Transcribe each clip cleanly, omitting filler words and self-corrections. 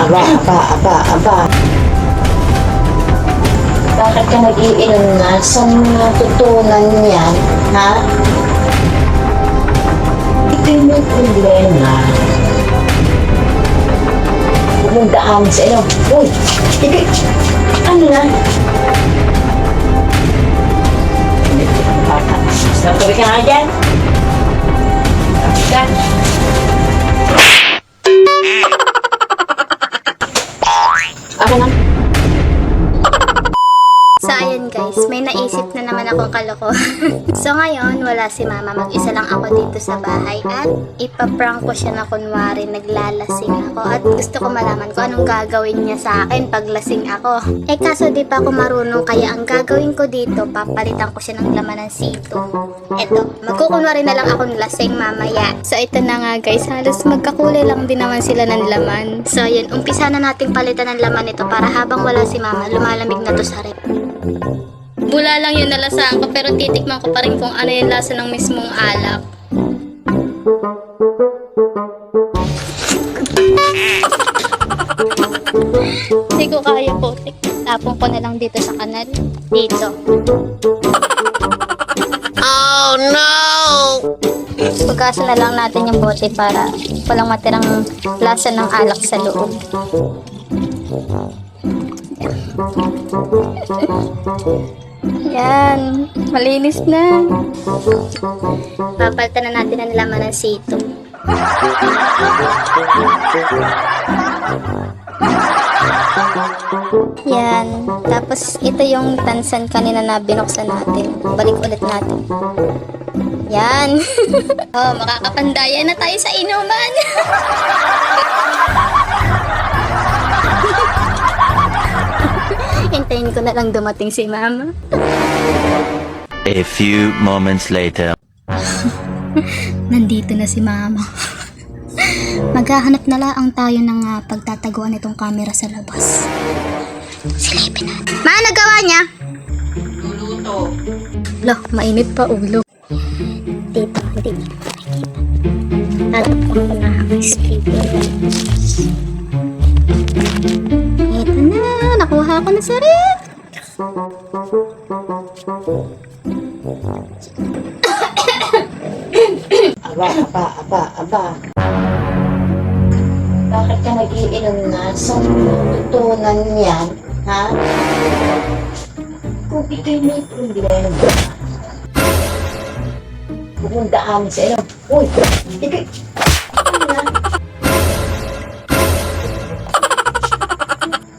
Aba. Bakit ka nag-iinom na? Saan mo natutunan yan, ha? Ito yung may problema. Huwag mong daamin sa ilong. Uy! Ito! Ano na? Sabi ka nga dyan? Sabi ka? Ako na. So ayun guys, may naisip na naman akong kalokohan. So ngayon, wala si mama. Mag-isa lang ako dito sa bahay at ipaprank ko siya na kunwari naglalasing ako at gusto ko malaman kung anong gagawin niya sa akin pag lasing ako. Eh kaso di pa ako marunong kaya ang gagawin ko dito, papalitan ko siya ng laman ng sito. Eto, magkukunwari na lang akong lasing mamaya. So ito na nga guys, halos magkakulay lang din naman sila ng laman. So ayun, umpisa na nating palitan ng laman nito para habang wala si mama, lumalamig na to sa rep. Bula lang yun nalasaan ko pero titikman ko pa rin kung ano yung lasa ng mismong alak. Hindi ko kaya po. Tapon ko na lang dito sa kanal. Dito. Oh no! Pagkasa na lang natin yung bote para walang matirang lasa ng alak sa loob. Yan, malinis na. Papalitan na natin ang laman ng sito. Yan, tapos ito yung tansan kanina na binuksan natin. Balik ulit natin. Yan. Oh, makakapandaya na tayo sa inuman. Hintayin ko na lang dumating si mama. A few moments later. Nandito na si mama. Maghahanap na lang tayo ng pagtataguan itong camera sa labas. Silipin natin. Ma, nagawa niya? Luluto. Loh, mainit pa ulo. Dito, hindi niya makikita. Alam ko na ang speaker. Ito na, nakuha ko na sa rep. Aba. Bakit ka nag-iinom na? Saan mo natutunan yan, ha? Kung ito yung may problema. Huwag mong daamin sa ilong. Uy! Ito! Ano na?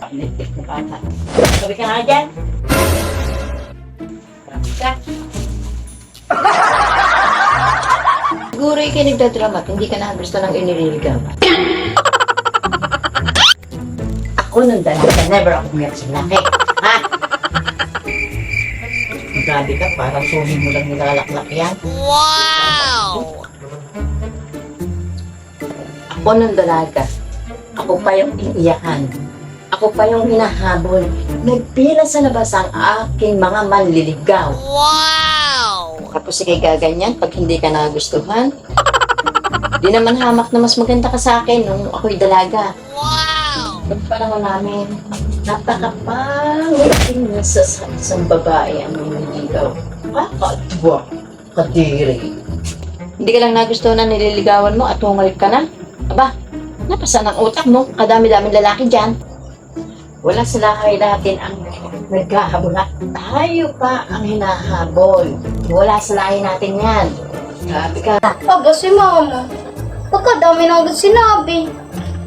Panitik na bata. Sabi ka nga dyan? Sabi ka? Siguro ikay nagdadrama at hindi ka na gusto ng inililigawan. Ako nung dalaga, never ako umiyak sa laki. Ha? Grabe ka, parang suhin mo lang nilalaklak yan. Wow! Ako nung dalaga, ako pa yung iniiyakan. Ako pa yung hinahabol. Nagpila sa labas ang aking mga manliligaw. Wow! Tapos ikay gaganyan pag hindi ka nagustuhan. Di naman hamak na mas maganda ka sa akin nung ako'y dalaga. Wow! Noong panahon namin, napakapangiting na sa isang babae ang nililigaw. Kakadwa, kadiri. Hindi ka lang nagustuhan na nililigawan mo at humalit ka na? Aba, napasan ang utak mo, kadami-daming lalaki dyan. Wala sa lahay natin ang naghahabol na tayo pa ang hinahabol. Wala sa lahay natin yan. Sabi ka. Aba si mama, pagkadami na agad sinabi.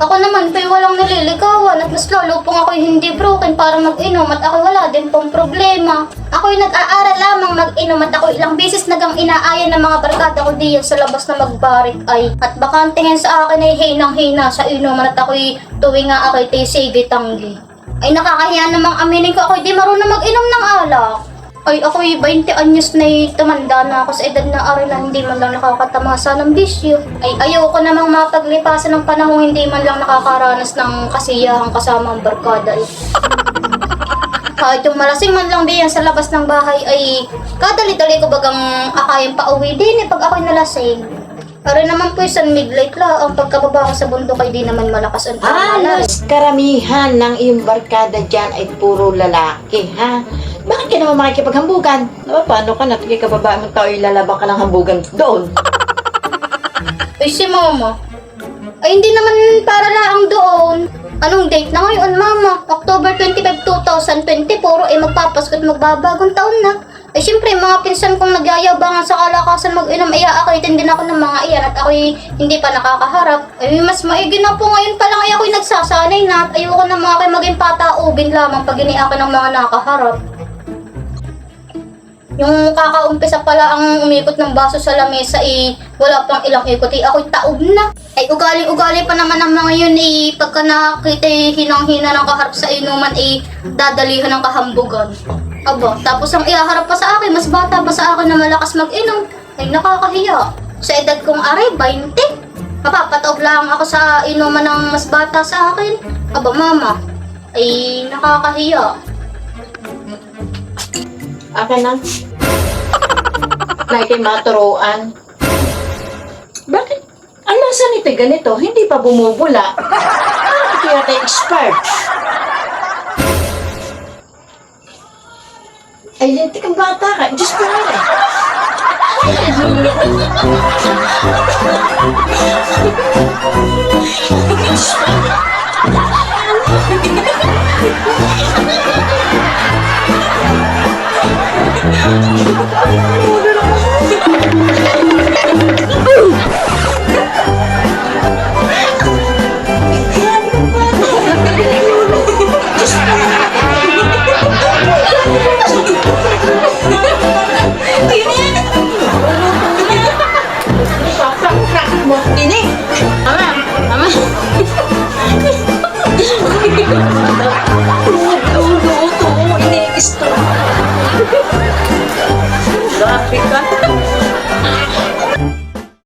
Ako naman po'y walang nililigawan at mas lalo pong ako'y hindi broken para mag-inom at ako'y wala din pong problema. Ako'y nag-aaral lamang mag-inom at ako'y ilang beses nagang inaayan ng mga barkada ko diyan sa labas na magbarik ay. At baka ang tingin sa akin ay hinang-hina sa inuman at ako'y tuwing nga ako'y tisigi tanggi. Ay nakakahiya namang aminin ko ako'y di marunong mag-inom ng alak. Ay ako'y 20 anyos na tumanda na ako sa edad na aral na hindi man lang nakakatamasa ng bisyo. Ay ayoko namang mapaglipasan ng panahon hindi man lang nakakaranas ng kasiyahan kasama ang barkada eh. Kahit yung malasing man lang diyan sa labas ng bahay ay kadali-dali ko bagang akayin pa uwi din eh pag ako'y nalasing. Are naman po isang midlight la, ang pagkababa ko sa bundok ay di naman malakas ang tama. Halos karamihan ng iyong barkada dyan ay puro lalaki, ha? Bakit ka naman makikipaghambugan? Paano ka na? Tigay kababa mo tao, ilalabang ka ng hambugan doon. Ay si mama, ay hindi naman para laang doon. Anong date na ngayon, mama? October 25, 2020, puro ay magpapasko at magbabagong taon na. Ay syempre, mga pinsan kong nagyayabangan sa kalakasan mag-inom, ay aakitin din ako ng mga iyan at ako'y hindi pa nakakaharap. Ay mas maigi na po ngayon pa lang ay ako'y nagsasanay na at ayoko na mga kayo maging pataubin lamang pag iniakin ng mga nakaharap. Yung kakaumpisa pala ang umikot ng baso sa lamesa wala pang ilang ikot ako'y taob na. Ay ugali-ugali pa naman ng mga yun pagka nakakita hinang-hina ng kaharap sa inuman dadalihan ng kahambugan. Aba, tapos ang ihaharap pa sa akin, mas bata pa sa akin na malakas mag-inom. Ay nakakahiya. Sa edad kong aray, 20. Mapapataob lang ako sa inuman ng mas bata sa akin. Aba mama, ay nakakahiya. Akin na. Like maturuan. Bakit? Ang lasa nito ganito, hindi pa bumubula. Ito yata expired. Ay, lintik ang bata ka. Diyos ko nga eh. Ini, mama, mama. Tuh, ini istri. Grabe ka.